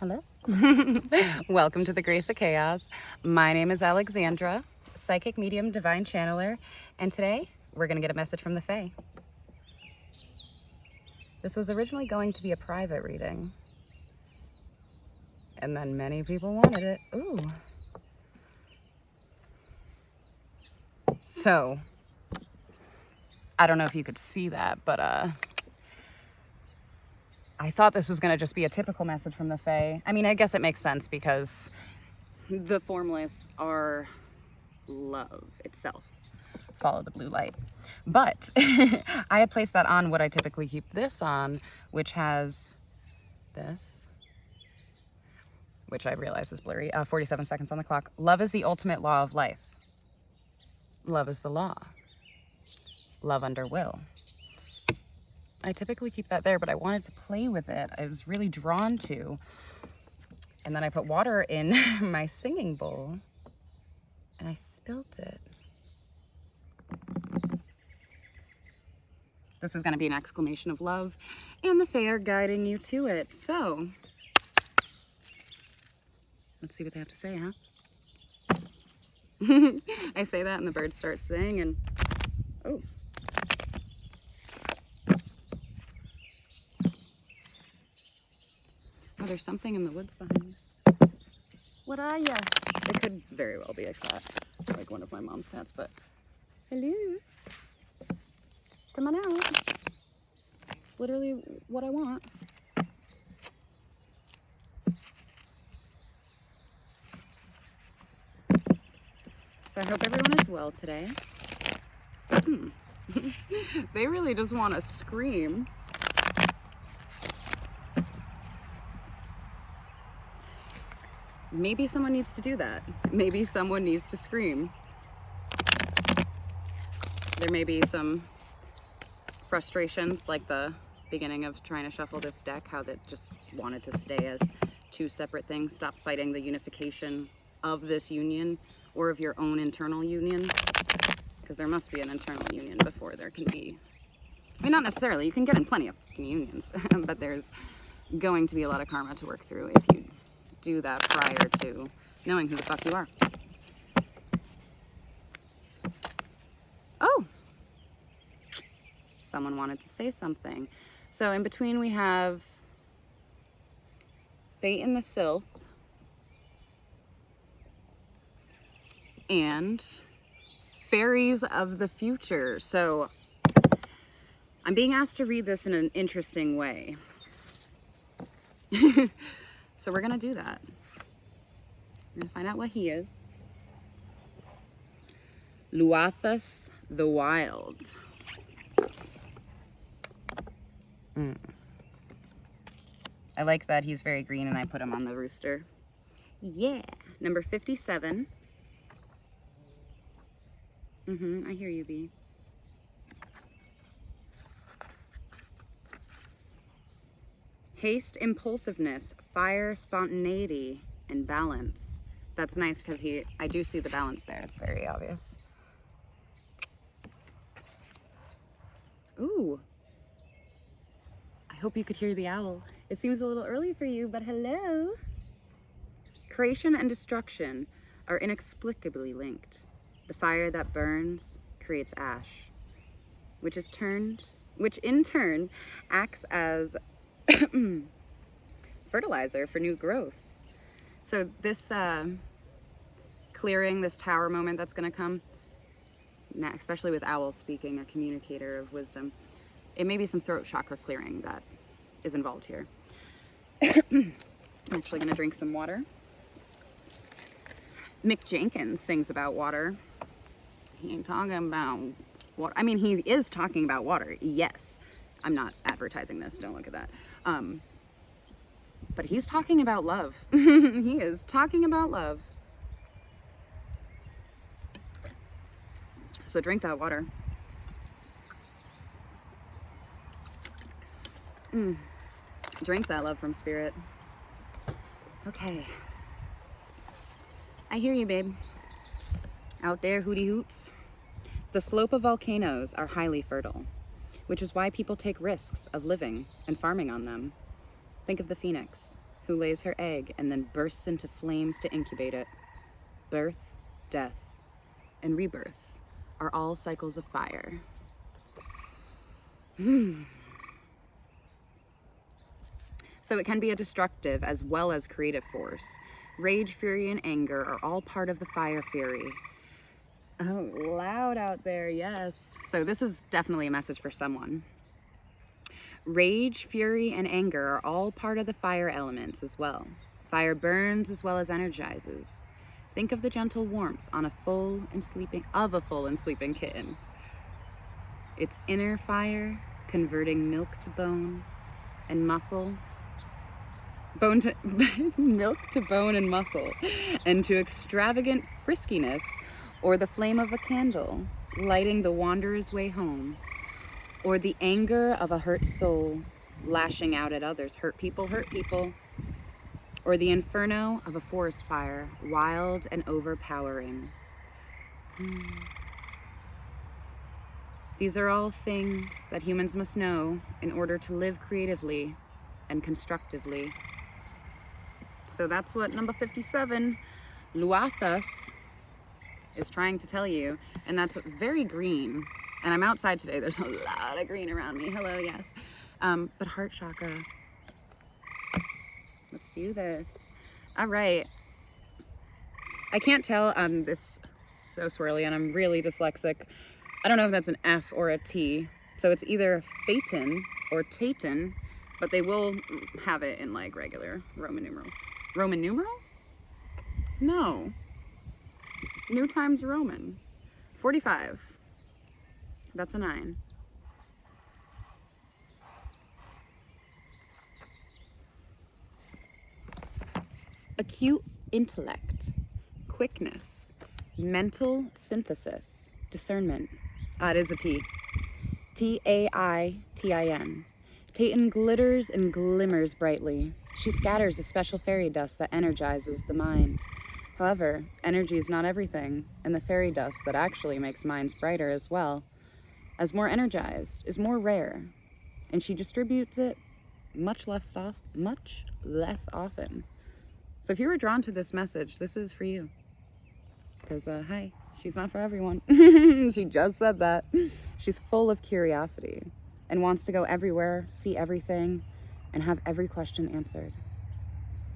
Hello. Welcome to the Grace of Chaos. My name is Alexandra, psychic medium, divine channeler, and today we're going to get a message from the Fae. This was originally going to be a private reading, and then many people wanted it. Ooh. So, I don't know if you could see that, but I thought this was going to just be a typical message from the Fae. I mean, I guess it makes sense because the Formless are love itself. Follow the blue light. But I had placed that on what I typically keep this on, which has this, which I realize is blurry, 47 seconds on the clock. Love is the ultimate law of life. Love is the law. Love under will. I typically keep that there, but I wanted to play with it. I was really drawn to. And then I put water in my singing bowl and I spilt it. This is going to be an exclamation of love, and the Fae are guiding you to it. So, let's see what they have to say, huh? I say that and the bird starts singing, oh. Oh, there's something in the woods behind me. What are ya? It could very well be a cat, like one of my mom's cats, but hello. Come on out. It's literally what I want. So I hope everyone is well today. They really just want to scream. Maybe someone needs to do that. Maybe someone needs to scream. There may be some frustrations, like the beginning of trying to shuffle this deck, how that just wanted to stay as two separate things. Stop fighting the unification of this union or of your own internal union, because there must be an internal union before there can be, I mean, not necessarily, you can get in plenty of unions, but there's going to be a lot of karma to work through if you do that prior to knowing who the fuck you are. Oh, someone wanted to say something. So in between we have Fate in the Sylph and Fairies of the Future. So I'm being asked to read this in an interesting way. So we're gonna do that. We're gonna find out what he is. Luathus the Wild. I like that he's very green and I put him on the rooster. Yeah. Number 57. I hear you, Bee. Haste, impulsiveness, fire, spontaneity, and balance. That's nice because I do see the balance there. It's very obvious. Ooh. I hope you could hear the owl. It seems a little early for you, but hello. Creation and destruction are inexplicably linked. The fire that burns creates ash, which in turn acts as fertilizer for new growth. So this clearing, this tower moment that's going to come, especially with owls speaking, a communicator of wisdom, it may be some throat chakra clearing that is involved here. I'm actually going to drink some water. Mick Jenkins sings about water. He ain't talking about water. I mean, he is talking about water, yes. I'm not advertising this, don't look at that. But he's talking about love. He is talking about love. So drink that water. Drink that love from spirit. Okay. I hear you, babe. Out there, hooty hoots. The slope of volcanoes are highly fertile, which is why people take risks of living and farming on them. Think of the phoenix. who lays her egg and then bursts into flames to incubate it. Birth, death, and rebirth are all cycles of fire. So it can be a destructive as well as creative force. Rage, fury, and anger are all part of the fire fury. Oh, loud out there, yes. So this is definitely a message for someone. Rage, fury, and anger are all part of the fire elements as well. Fire burns as well as energizes. Think of the gentle warmth on a full and sleeping kitten. Its inner fire converting milk to bone and muscle, milk to bone and muscle, and to extravagant friskiness, or the flame of a candle lighting the wanderer's way home, or the anger of a hurt soul lashing out at others. Hurt people, or the inferno of a forest fire, wild and overpowering. These are all things that humans must know in order to live creatively and constructively. So that's what number 57, Luathas, is trying to tell you. And that's very green. And I'm outside today. There's a lot of green around me. Hello, yes. But heart chakra. Let's do this. All right. I can't tell. This so swirly, and I'm really dyslexic. I don't know if that's an F or a T. So it's either Phaeton or Taton, but they will have it in like regular Roman numerals. Roman numeral? No. New times Roman. 45. That's a 9. Acute intellect, quickness, mental synthesis, discernment. It is a T. T-A-I-T-I-N. Taton glitters and glimmers brightly. She scatters a special fairy dust that energizes the mind. However, energy is not everything, and the fairy dust that actually makes minds brighter as well, as more energized, is more rare, and she distributes it much less often. So if you were drawn to this message, this is for you. Because, hi, she's not for everyone. She just said that. She's full of curiosity and wants to go everywhere, see everything, and have every question answered.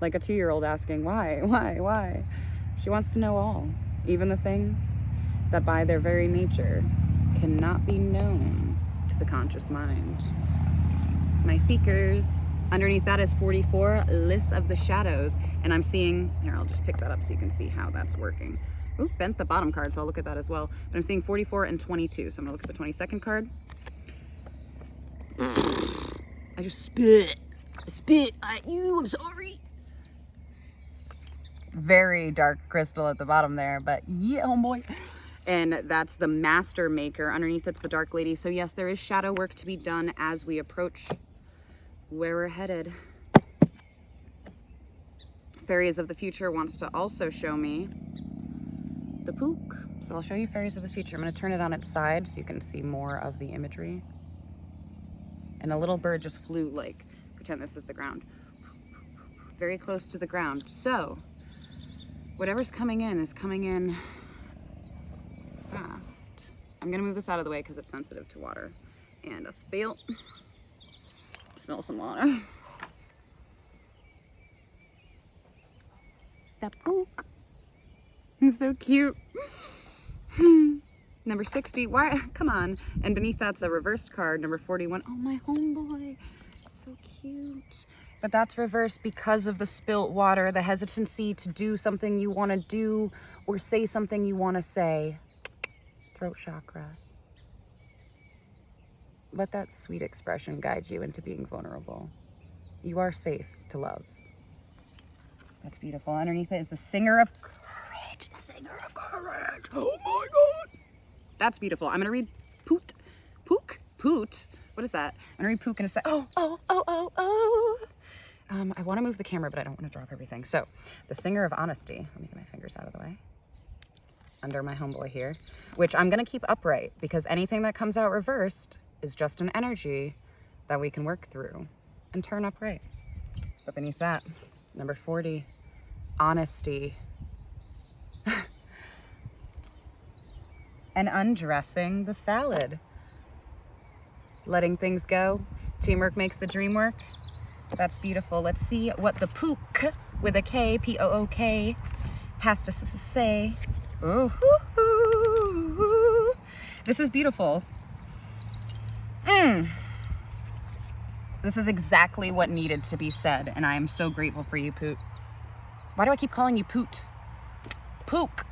Like a 2-year-old asking, why? She wants to know all, even the things that by their very nature cannot be known to the conscious mind. My seekers, underneath that is 44, List of the Shadows, and I'm seeing, here, I'll just pick that up so you can see how that's working. Ooh, bent the bottom card, so I'll look at that as well. But I'm seeing 44 and 22, so I'm gonna look at the 22nd card. I just spit at you, I'm sorry. Very dark crystal at the bottom there, but yeah, homeboy. And that's the Master Maker. Underneath it's the Dark Lady. So yes, there is shadow work to be done as we approach where we're headed. Fairies of the Future wants to also show me the Pook. So I'll show you Fairies of the Future. I'm gonna turn it on its side so you can see more of the imagery. And a little bird just flew, like, pretend this is the ground. Very close to the ground. So, whatever's coming in is coming in fast. I'm gonna move this out of the way because it's sensitive to water. And a spill. Smell some water. That Pook. He's so cute. Number 60, why? Come on. And beneath that's a reversed card, number 41. Oh, my homeboy. So cute. But that's reversed because of the spilt water, the hesitancy to do something you want to do or say something you want to say. Throat chakra. Let that sweet expression guide you into being vulnerable. You are safe to love. That's beautiful. Underneath it is the Singer of Courage. The Singer of Courage. Oh my God. That's beautiful. I'm going to read Poot. What is that? I'm going to read Pook and it's like, I want to move the camera, but I don't want to drop everything. So, the Singer of Honesty. Let me get my fingers out of the way. Under my homeboy here. Which I'm going to keep upright because anything that comes out reversed is just an energy that we can work through and turn upright. But beneath that, Number 40, honesty. And undressing the salad. Letting things go. Teamwork makes the dream work. That's beautiful. Let's see what the pook with a K, P-O-O-K, has to say. Ooh, hoo, hoo, hoo. This is beautiful. This is exactly what needed to be said, and I am so grateful for you, Poot. Why do I keep calling you Poot? Pook.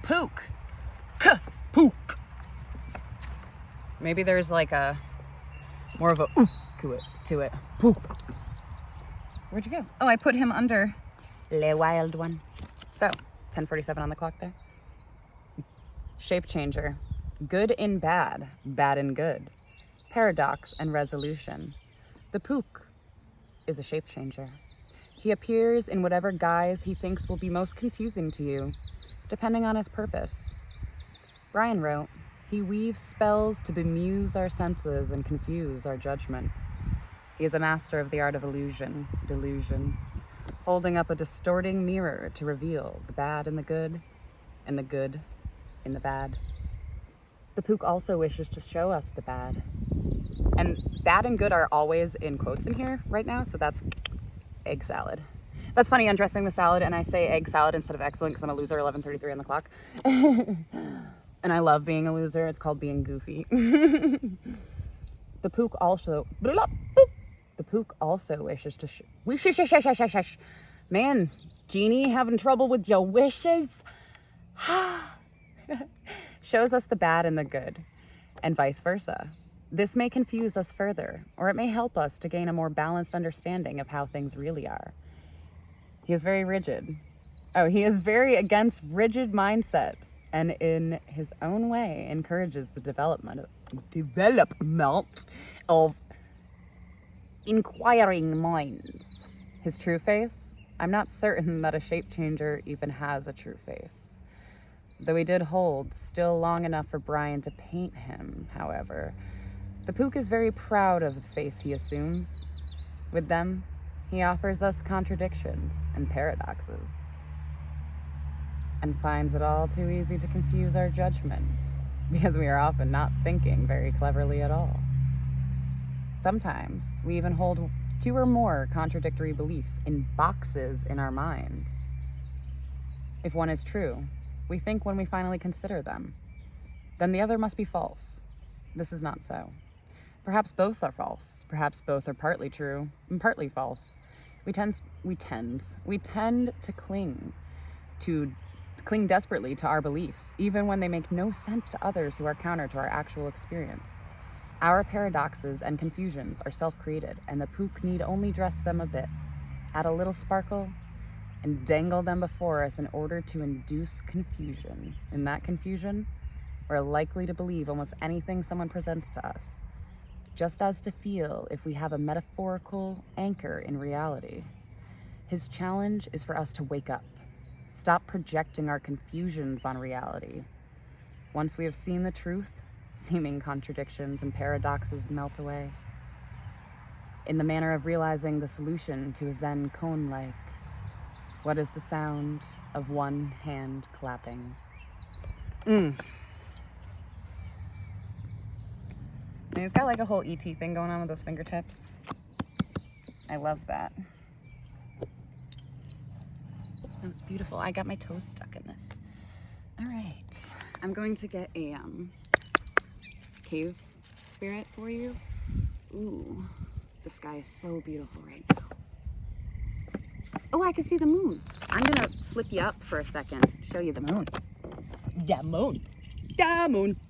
Pook. Pook. Maybe there's like a more of a ooh to it. Pook. Where'd you go? Oh, I put him under Le Wild One. So, 10:47 on the clock there. Shape changer. Good in bad, bad in good. Paradox and resolution. The Pook is a shape changer. He appears in whatever guise he thinks will be most confusing to you, depending on his purpose. Brian wrote, he weaves spells to bemuse our senses and confuse our judgment. He is a master of the art of illusion, delusion, holding up a distorting mirror to reveal the bad in the good, and the good in the bad. The Pook also wishes to show us the bad. And bad and good are always in quotes in here right now, so that's egg salad. That's funny, undressing the salad, and I say egg salad instead of excellent because I'm a loser, 11:33 on the clock. And I love being a loser. It's called being goofy. The Pook also... The Pook also wishes to... Man, Genie, having trouble with your wishes? Shows us the bad and the good, and vice versa. This may confuse us further, or it may help us to gain a more balanced understanding of how things really are. He is very rigid. He is very against rigid mindsets, and in his own way encourages the development of inquiring minds. His true face? I'm not certain that a shape changer even has a true face. Though he did hold still long enough for Brian to paint him, however, the Pook is very proud of the face he assumes. With them, he offers us contradictions and paradoxes, and finds it all too easy to confuse our judgment, because we are often not thinking very cleverly at all. Sometimes we even hold 2 or more contradictory beliefs in boxes in our minds. If one is true, we think when we finally consider them, then the other must be false. This is not so. Perhaps both are false. Perhaps both are partly true and partly false. We tend to cling desperately to our beliefs, even when they make no sense to others who are counter to our actual experience. Our paradoxes and confusions are self-created, and the Pook need only dress them a bit, add a little sparkle, and dangle them before us in order to induce confusion. In that confusion, we're likely to believe almost anything someone presents to us, just as to feel if we have a metaphorical anchor in reality. His challenge is for us to wake up, stop projecting our confusions on reality. Once we have seen the truth, seeming contradictions and paradoxes melt away. In the manner of realizing the solution to a Zen koan-like, what is the sound of one hand clapping? He's got like a whole ET thing going on with those fingertips. I love that. That's beautiful. I got my toes stuck in this. All right, I'm going to get a cave spirit for you. Ooh, the sky is so beautiful right now. Oh, I can see the moon. I'm gonna flip you up for a second, show you the moon. The moon. The moon.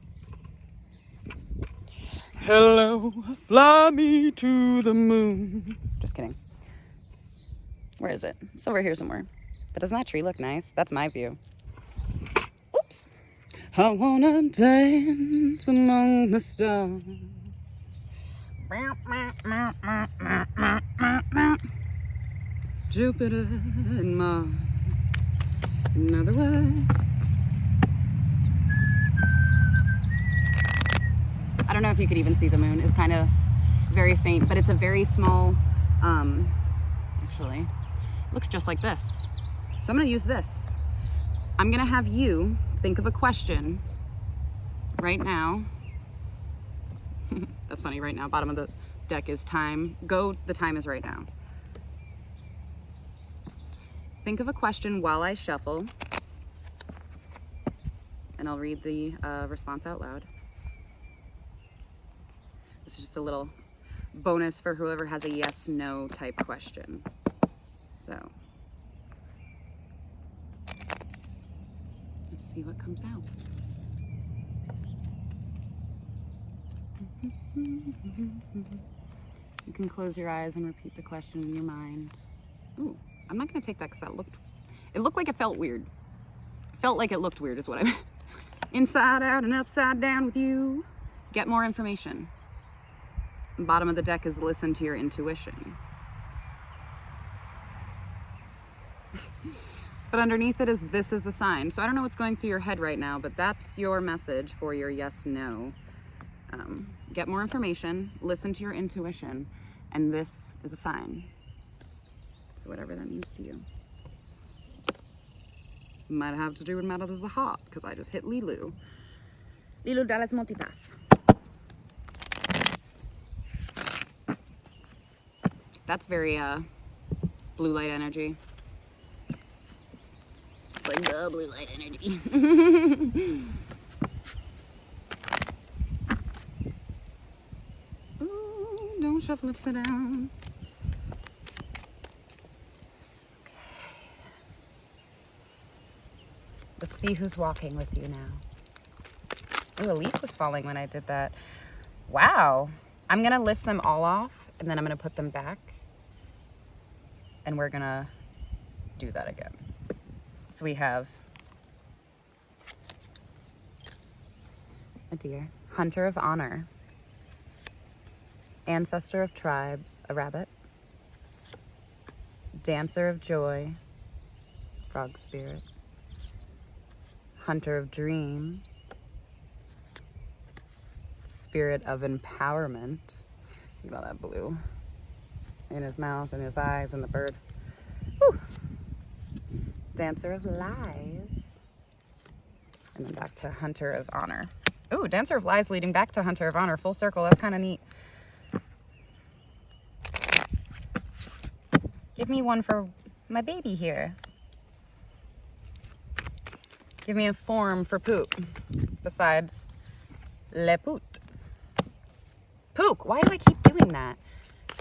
Hello, fly me to the moon. Just kidding. Where is it? It's over here somewhere. But doesn't that tree look nice? That's my view. Oops. I wanna dance among the stars. Jupiter and Mars. Another way. I don't know if you could even see the moon. It's kind of very faint, but it's a very small, actually. Looks just like this. So I'm gonna use this. I'm gonna have you think of a question right now. That's funny, right now. Bottom of the deck is time. Go, the time is right now. Think of a question while I shuffle, and I'll read the response out loud. This is just a little bonus for whoever has a yes, no type question. So, let's see what comes out. You can close your eyes and repeat the question in your mind. Ooh, I'm not gonna take that because it looked like it felt weird. Felt like it looked weird is what I meant. Inside out and upside down with you. Get more information. Bottom of the deck is listen to your intuition. But underneath it is this is a sign. So I don't know what's going through your head right now, but that's your message for your yes, no. Get more information, listen to your intuition, and this is a sign. So whatever that means to you. Might have to do with matter as a heart, because I just hit Lilu. Lilu Dallas Multipass. That's very blue light energy. It's like the blue light energy. Ooh, don't shuffle upside down. Okay. Let's see who's walking with you now. Ooh, a leaf was falling when I did that. Wow. I'm gonna list them all off, and then I'm gonna put them back, and we're gonna do that again. So we have a deer, hunter of honor, ancestor of tribes, a rabbit, dancer of joy, frog spirit, hunter of dreams, spirit of empowerment. Look at all that blue in his mouth and his eyes and the bird. Whew. Dancer of lies. And then back to hunter of honor. Ooh, dancer of lies leading back to hunter of honor. Full circle. That's kind of neat. Give me one for my baby here. Give me a form for poop besides le poot. Pook. Why do I keep doing that?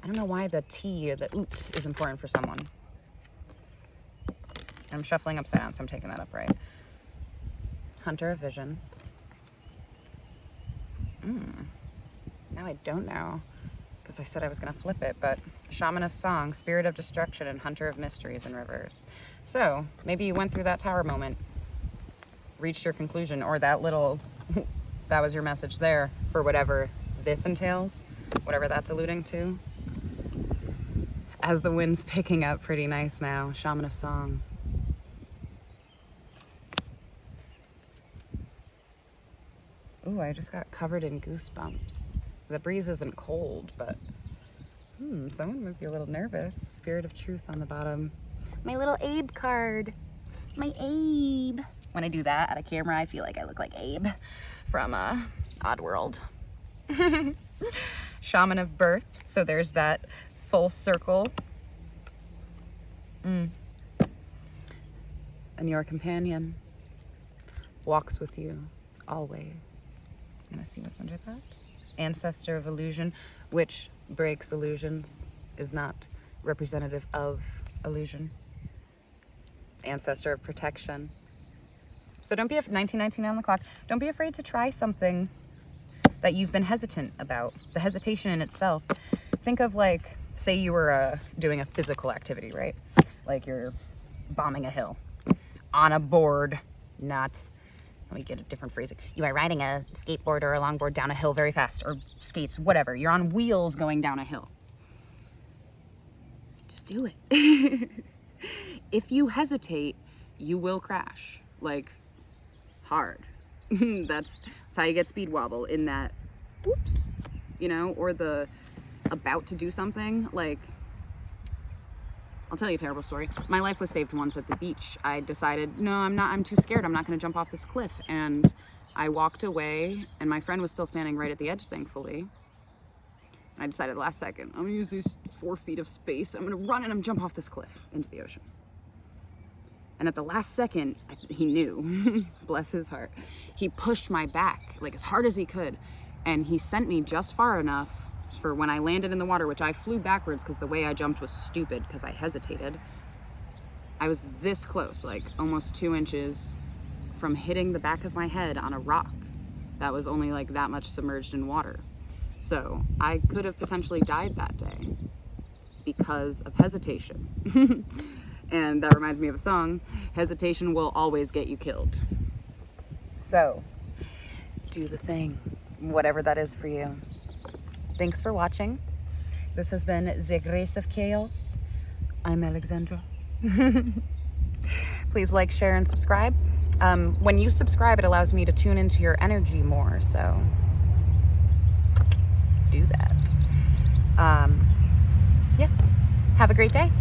I don't know why the T or the oot is important for someone. I'm shuffling upside down, so I'm taking that up right. Hunter of vision. Now I don't know, because I said I was going to flip it, but shaman of song, spirit of destruction, and hunter of mysteries in reverse. So maybe you went through that tower moment, reached your conclusion, or that little, that was your message there for whatever this entails, whatever that's alluding to. As the wind's picking up pretty nice now, shaman of song. Ooh, I just got covered in goosebumps. The breeze isn't cold, but someone might be a little nervous. Spirit of truth on the bottom. My little Abe card. My Abe. When I do that at a camera, I feel like I look like Abe from Oddworld. Shaman of birth. So there's that full circle. And your companion walks with you always. I'm gonna see what's under that. Ancestor of illusion, which breaks illusions, is not representative of illusion. Ancestor of protection. So don't be 1919 on the clock. Don't be afraid to try something that you've been hesitant about. The hesitation in itself. Think of, like, say you were doing a physical activity, right? Like you're bombing a hill on a board, not, let me get a different phrasing. You are riding a skateboard or a longboard down a hill very fast, or skates, whatever. You're on wheels going down a hill. Just do it. If you hesitate, you will crash, like, hard. That's how you get speed wobble, in that, whoops, you know, or the about to do something, like, I'll tell you a terrible story. My life was saved once at the beach. I decided, no, I'm too scared. I'm not going to jump off this cliff. And I walked away, and my friend was still standing right at the edge, thankfully. And I decided last second, I'm going to use these 4 feet of space. I'm going to run and I'm jump off this cliff into the ocean. And at the last second, he knew, bless his heart, he pushed my back like as hard as he could. And he sent me just far enough for when I landed in the water, which I flew backwards because the way I jumped was stupid because I hesitated. I was this close, like almost 2 inches from hitting the back of my head on a rock that was only like that much submerged in water. So I could have potentially died that day because of hesitation. And that reminds me of a song, hesitation will always get you killed. So do the thing, whatever that is for you. Thanks for watching. This has been The Grace of Chaos. I'm Alexandra. Please like, share, and subscribe. When you subscribe, it allows me to tune into your energy more, so do that. Yeah, have a great day.